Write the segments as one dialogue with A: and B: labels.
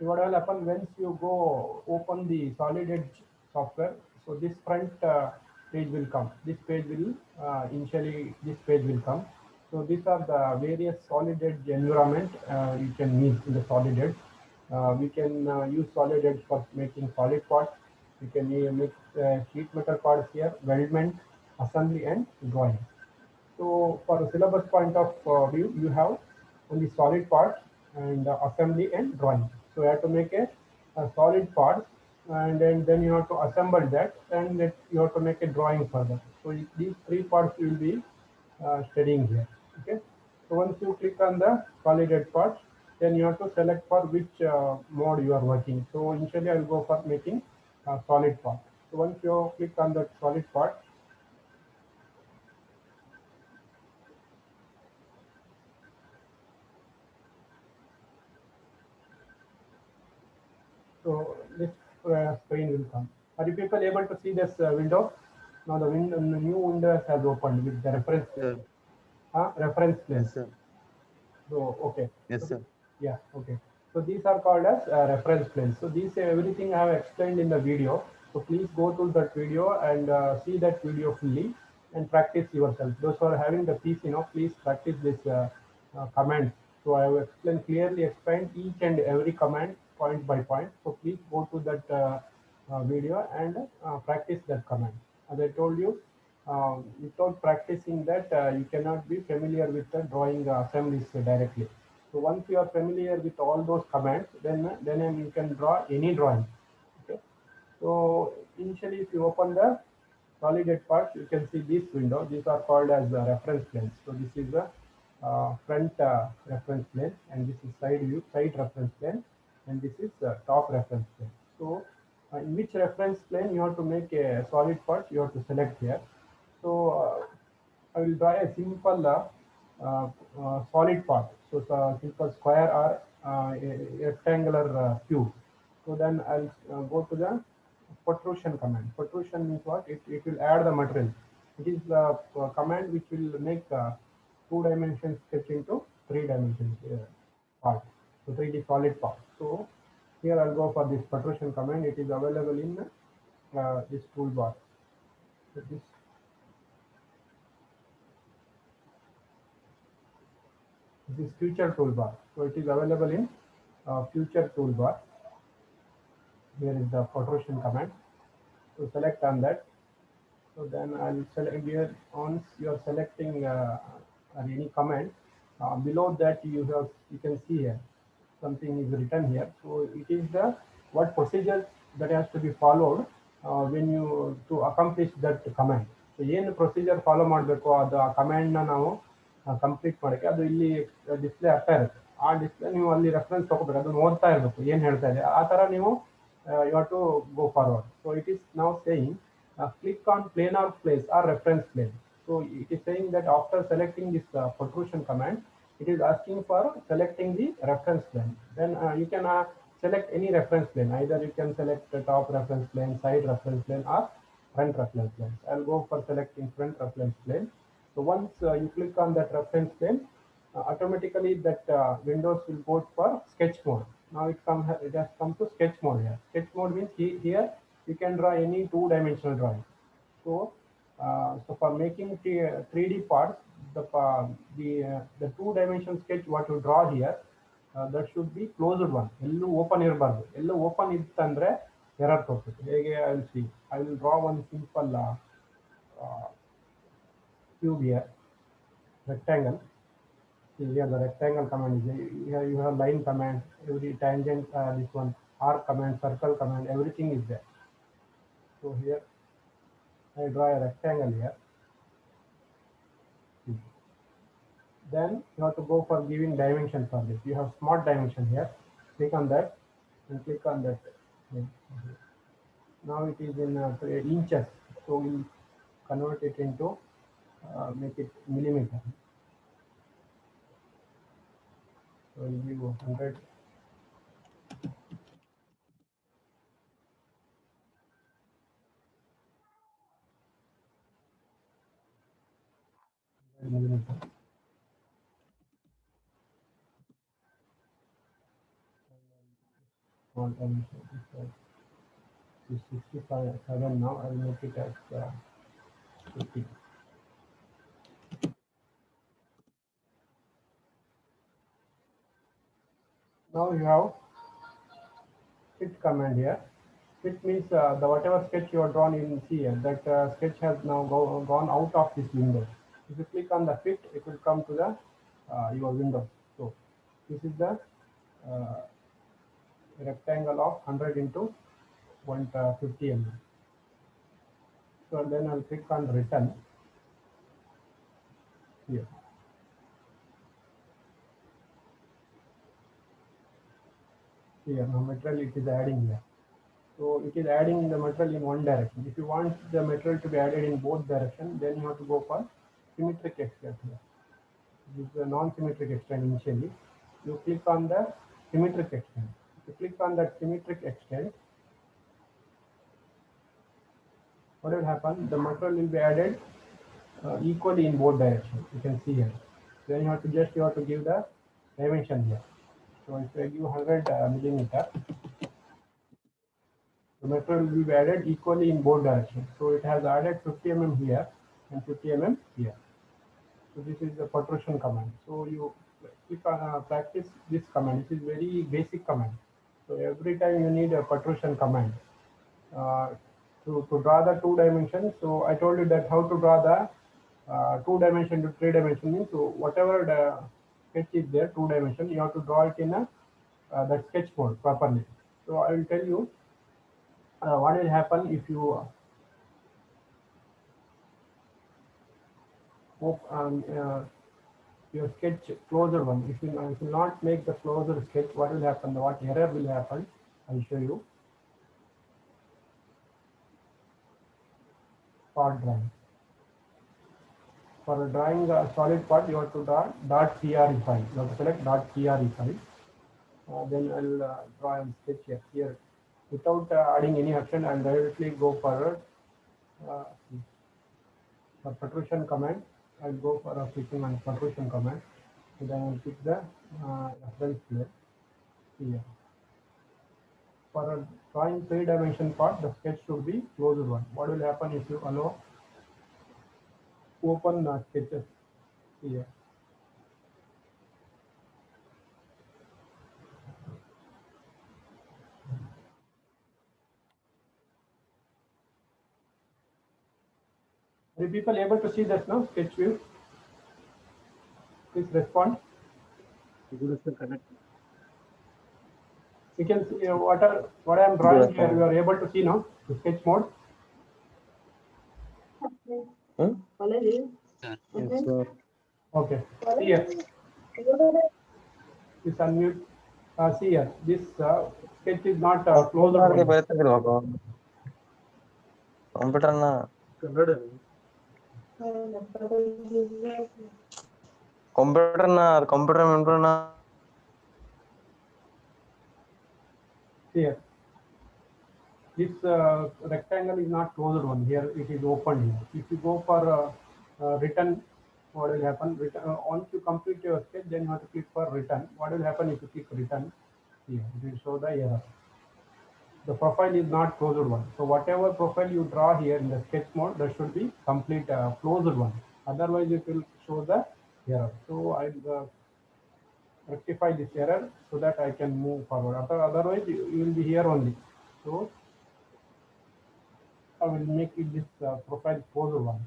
A: what will happen once you go open the solid edge software? So this front page will come. This page will initially this page will come. So these are the various solid edge environment you can use in the solid edge. We can use solid edge for making solid parts. We can make sheet metal parts here, weldment, assembly, and drawing. So for a syllabus point of view, you have only solid parts and assembly and drawing. So you have to make a solid part, and then you have to assemble that, and you have to make a drawing further. So these three parts you will be studying here. Okay. So once you click on the solid edge part, then you have to select for which mode you are working. So initially I will go for making a solid part. So once you click on the solid part, so this screen will come. Are you people able to see this window? Now the new window has opened with the reference
B: Sir.
A: reference
B: Yes,
A: plane.
B: sir.
A: So okay,
B: Yes,
A: so
B: sir.
A: yeah, okay. So these are called as reference planes. So these everything I have explained in the video. So please go to that video and see that video fully and practice yourself. Those who are having the PC, please practice this command. So I have explained clearly explained each and every command point by point. So please go to that video and practice that command. As I told you, without practicing that, you cannot be familiar with the drawing assemblies directly. So once you are familiar with all those commands, then you can draw any drawing. Okay. So initially, if you open the solid edge part, you can see this window. These are called as reference planes. So this is the front reference plane, and this is side view, side reference plane, and this is top reference plane. So in which reference plane you have to make a solid part, you have to select here. So I will draw a simple solid part. So it's a simple square or a rectangular cube. So then I'll go to the protrusion command. Protrusion means what? It will add the material. It is the command which will make two dimension sketch into three dimensions part. So 3D solid part. So here I'll go for this protrusion command. It is available in this toolbar. So this is future toolbar. So it is available in future toolbar. Here is the protrusion command. So select on that. So then I'll select here. Once you are selecting any command, below that you can see here something is written here. So it is the what procedure that has to be followed when you to accomplish that command. So ಏನು procedure follow ಮಾಡಬೇಕು ಅದು ಆ ಕಮಾಂಡ್ನ ನಾವು complete ಮಾಡೋಕ್ಕೆ ಅದು ಇಲ್ಲಿ display ಆಗ್ತಾ ಇರುತ್ತೆ. ಆ ಡಿಸ್ಪ್ಲೇ ನೀವು ಅಲ್ಲಿ ರೆಫರೆನ್ಸ್ ತಗೋಬೇಕು, ಅದು ನೋಡ್ತಾ ಇರಬೇಕು ಏನು ಹೇಳ್ತಾ ಇದೆ ಆ ಥರ ನೀವು you have to go forward. So it is now saying click on planar place or reference plane. So it is saying that after selecting this protrusion command, it is asking for selecting the reference plane. Then you can select any reference plane. Either you can select the top reference plane, side reference plane, or front reference plane. I'll go for selecting front reference plane. So once you click on that reference plane, automatically that windows will go for sketch mode. Now it has come to sketch mode here. Sketch mode means here you can draw any two-dimensional drawing. So so for making 3D parts, the two-dimensional sketch what you draw here, that should be closed one. ಎಲ್ಲೂ open ಇರಬಾರ್ದು. ಎಲ್ಲೂ open ಇತ್ತಂದ್ರೆ error ತೋರಿಸುತ್ತೆ. ಹೇಗೆ I will see. I will draw one simple cube here, rectangle. Here the rectangle command is there. Here you have line command, every tangent, this one, arc command, circle command, everything is there. So here I draw a rectangle here. Then you have to go for giving dimension for this. You have smart dimension here. Click on that and click on that. Now it is in inches. So we convert it into make it millimeter. So we'll give 100. Millimeter. small dimension. This is 67 now. I'll make it as 50. Now you have fit command here. Fit means the whatever sketch you have drawn in here, that sketch has now gone out of this window. If you click on the fit, it will come to the your window. So this is the uh, rectangle of 100 into 150 mm. So then I'll click on return here. Here now material it is adding here. So it is adding the material in one direction. If you want the material to be added in both directions, then you have to go for symmetric extent here. This is a non-symmetric extent initially. You click on the symmetric extent. If you click on that symmetric extent, what will happen? The material will be added equally in both directions. You can see here. Then you have to give the dimension here. So if I give 100 millimeter, the material will be added equally in both directions. So it has added 50 mm here and 50 mm here. So this is the protrusion command. So you practice this command. It is very basic command. So every time you need a protrusion command uh, to draw the two dimensions. So I told you that how to draw the two dimension to three dimension means, so whatever the sketch is there, two dimension, you have to draw it in a that sketch mode properly. So I will tell you what will happen if you your sketch closer one. If you not make the closer sketch, what will happen? What error will happen? I'll show you. Part drawing. For drawing a solid part, you have to draw .CRE file. You have to select .CRE file. Then I'll draw and sketch here. Without adding any action, I'll directly go forward. Uh, for protrusion command, I'll go for clicking on protrusion command. So then I'll pick the reference plane here. For a drawing three dimension part, the sketch should be closed one. What will happen if you allow open sketches here? Are you people able to see that now? Sketch view? Please respond. You can see what I am drawing here. You are able to see now the sketch mode.
B: Yes, sir.
A: Okay. See here. Please unmute. See here. This sketch is not closed one.
B: Computer na computer na
A: Here. This rectangle is not closed one. Here it is open here. If you go for return, what will happen? Once you complete your sketch, then you have to click for return. What will happen if you click return? Here it will show the error. The profile is not closed one. So whatever profile you draw here in the sketch mode, that should be complete closed one. Otherwise, it will show the error. So I'll rectify this error so that I can move forward. Otherwise, you will be here only. So I will make it this profile closed one.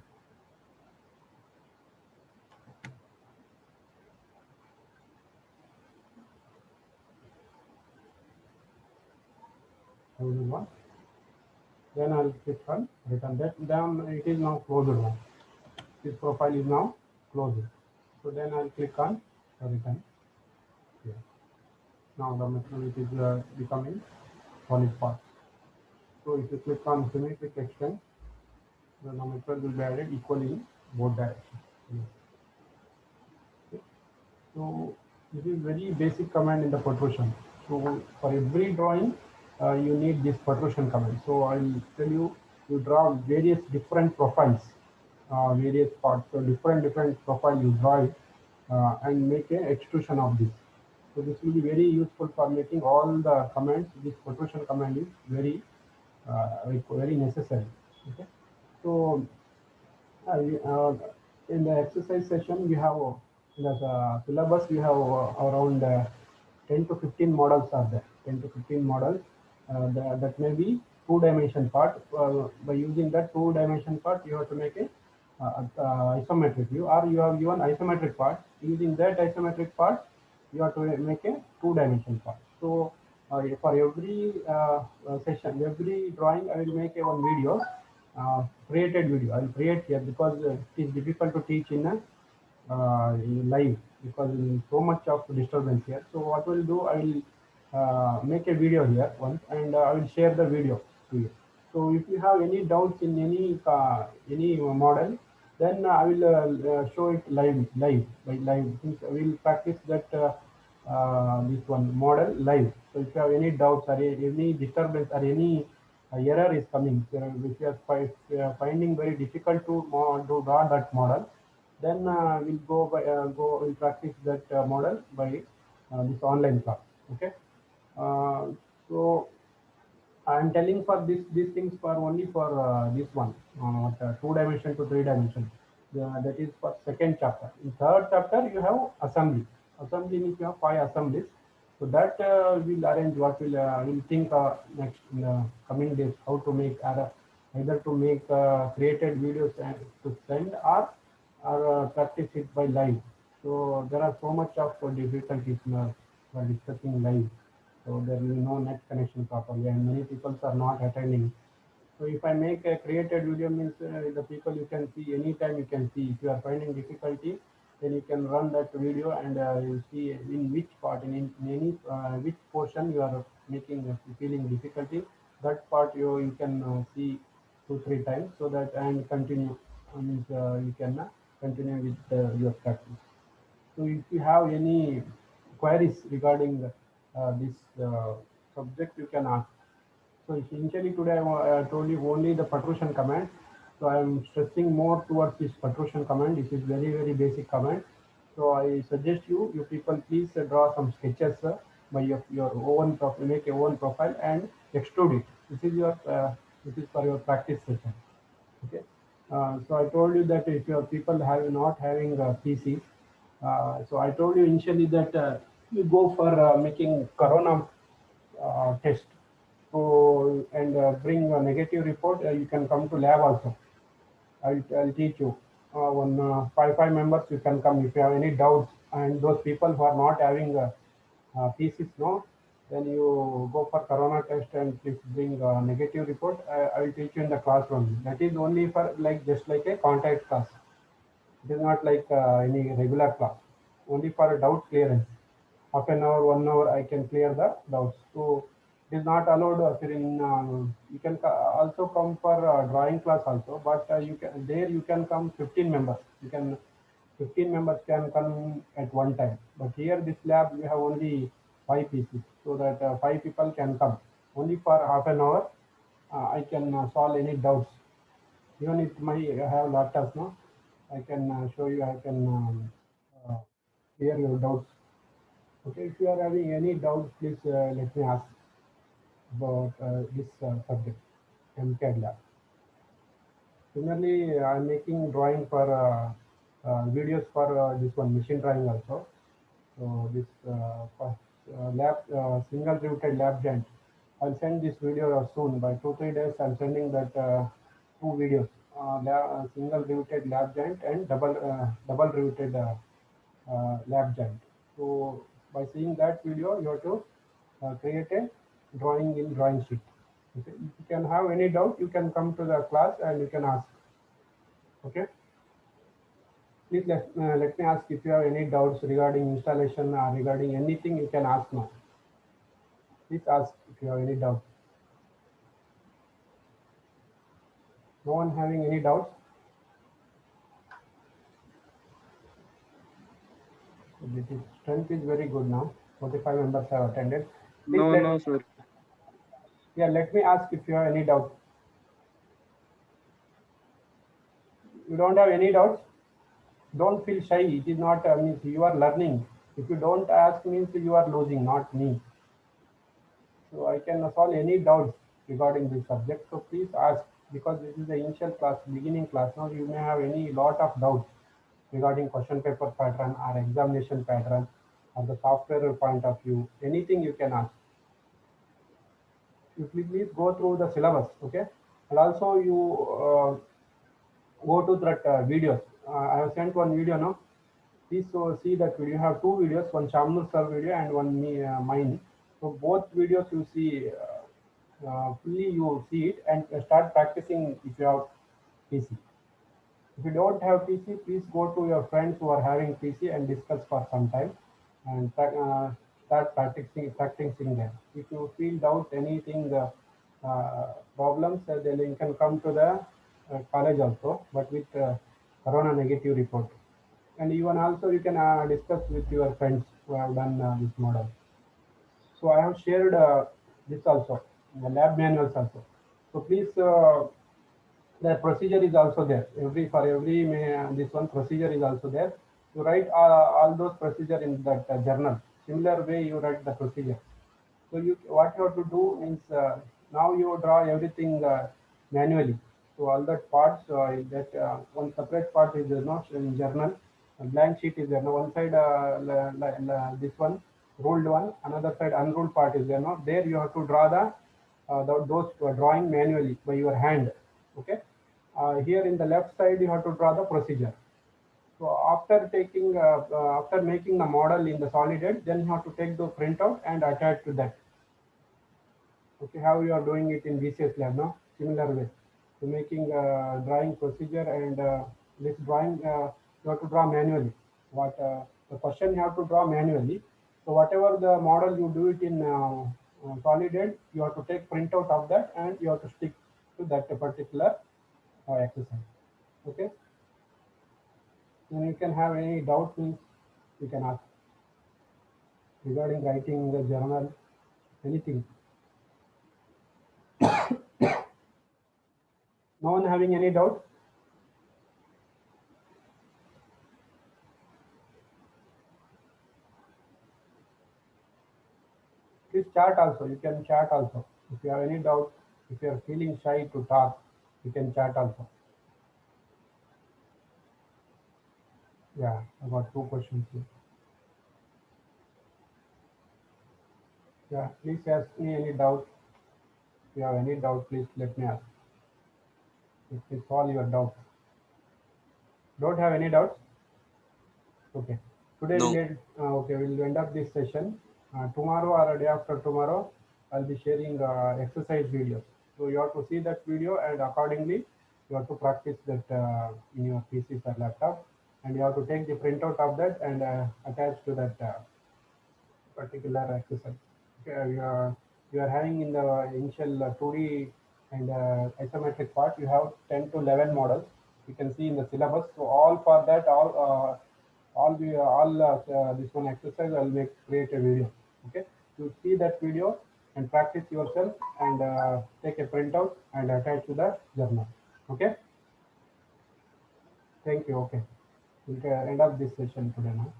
A: I will do one. Then I'll click on return. Then it is now closed one. This profile is now closed. So then I'll click on return. Here. Now the material is becoming solid part. So if you click on symmetric extent, the material will be added equally in both directions. Okay. So this is very basic command in the protrusion. So for every drawing, you need this protrusion command. So I'll tell you, you draw various different profiles, various parts. So different profile you draw it and make an extrusion of this. So this will be very useful for making all the commands. This protrusion command is very necessary. Okay. So in the exercise session, we have in the syllabus we have around 10 to 15 models are there. 10 to 15 models that may be two-dimension part. By using that two-dimension part, you have to make a isometric view, or you have given isometric part. Using that isometric part, you have to make a two-dimension part. So for every session, every drawing, I will make a one video, created video. I will create here because it is difficult to teach in live because so much of disturbance here. So what we'll do, I will make a video here once, and I will share the video to you. So if you have any doubts in any model, then I will show it live by live. Since I will practice that this one model live. So if you have any doubts or any disturbance or any error is coming, which you are finding very difficult to draw that model, then we'll practice that model by this online class. Okay. Uh, so I'm telling for these things for only for this one, two-dimension to three-dimension. That is for second chapter. In third chapter, you have assembly. Assembly means you have 5 assemblies. So that we'll arrange what we'll think next in the coming days how to make either to make created videos and to send or practice it by live. So there are so much of difficulties while discussing live. So there will be no net connection properly, and many people are not attending. So if I make a created video means the people you can see anytime you can see. If you are finding difficulty, then you can run that video and you see in which part, in any which portion you are making feeling difficulty. That part you can see 2 3 times so that and continue. Means you can continue with your practice. So if you have any queries regarding this subject, you can ask. So essentially today I told you only the protrusion command. So I am stressing more towards this protrusion command. This is very basic command. So I suggest you people please draw some sketches by your own profile, make your own profile and extrude it. This is for your practice session. Okay. So I told you that if your people have not having PCs, so I told you initially that you go for making corona test. So and bring a negative report. You can come to lab also. I'll teach you. One five members you can come if you have any doubts. And those people who are not having PCs, no, then you go for corona test and please bring a negative report. I will teach you in the classroom. That is only for like just like a contact class. It is not like any regular class. Only for doubt clearance. Half an hour, 1 hour, I can clear the doubts. So it is not allowed in. You can also come for drawing class also, but you can come 15 members. You can 15 members can come at one time. But here this lab we have only 5 pieces, so that 5 people can come. Only for half an hour, I can solve any doubts. Even if I have laptops, no, I can show you. I can uh, clear your doubts. Okay, if you are having any doubts, please let me ask about this subject, Mcad lab. Similarly, I'm making drawing for videos for this one machine drawing also. So this first, lab single riveted lab joint. I'll send this video soon. By 2 3 days, I'm sending that two videos: single riveted lab joint and double riveted lab joint. So by seeing that video, you have to create a drawing in drawing sheet. Okay. If you can have any doubt, you can come to the class and you can ask. Okay. Please let me ask if you have any doubts regarding installation or regarding anything, you can ask now. Please ask if you have any doubts. No one having any doubts? The strength is very good now. 45 members have attended. Please
B: No, no, sir.
A: let me ask if you have any doubts. You don't have any doubts? Don't feel shy. It is not means you are learning. If you don't ask means you are losing, not me. So I can solve any doubts regarding this subject. So please ask, because this is the initial class, beginning class. Now you may have any lot of doubts regarding question paper pattern or examination pattern or the software point of view. Anything you can ask. You please go through the syllabus, okay? And also you go to that videos. I have sent one video now. Please see that video. You have two videos, one Shamnur sir video and one mine. So both videos you see fully, you see it and start practicing if you have PC. If you don't have PC, please go to your friends who are having PC and discuss for some time and start practicing them. If you feel doubt anything, problems, then you can come to the college also, but with corona negative report. And even also you can discuss with your friends who have done this model. So I have shared this also, the lab manuals also. So please, the procedure is also there. For every this one procedure is also there. You write all those procedure in that journal. Similar way you write the procedure. So you, what you have to do means, now you draw everything manually. So all that parts, that one separate part is there, no, in journal. A blank sheet is there. No, one side this one ruled one, another side unruled part is there. No, there you have to draw those drawing manually by your hand. Okay. Here in the left side you have to draw the procedure. So after making the model in the solid edge, then you have to take the printout and attach to that. Okay, how you are doing it in VCS lab, no? Similar way. So making drawing procedure and this drawing you have to draw manually. What the question you have to draw manually. So whatever the model you do it in solid edge, you have to take printout of that and you have to stick to that particular exercise. Okay. Then you can have any doubt means you can ask regarding writing the journal, anything. No one having any doubt? Please chat also. You can chat also. If you have any doubt, if you are feeling shy to talk, you can chat also. Yeah, I got two questions here. Yeah, please ask me any doubt. If you have any doubt, please let me ask. Let me solve your doubts. Don't have any doubts? Okay. Today
B: No.
A: we'll end up this session. Tomorrow or a day after tomorrow, I'll be sharing exercise videos. So you have to see that video and accordingly you have to practice that in your PCs or laptop, and you have to take the printout of that and attach to that particular exercise. Okay, you are having in the initial 2D and isometric part, you have 10 to 11 models. You can see in the syllabus. So all for that, this one exercise, I'll create a video. Okay, you see that video and practice yourself and take a printout and attach to the journal. Okay, thank you. Okay, we'll end up this session today now.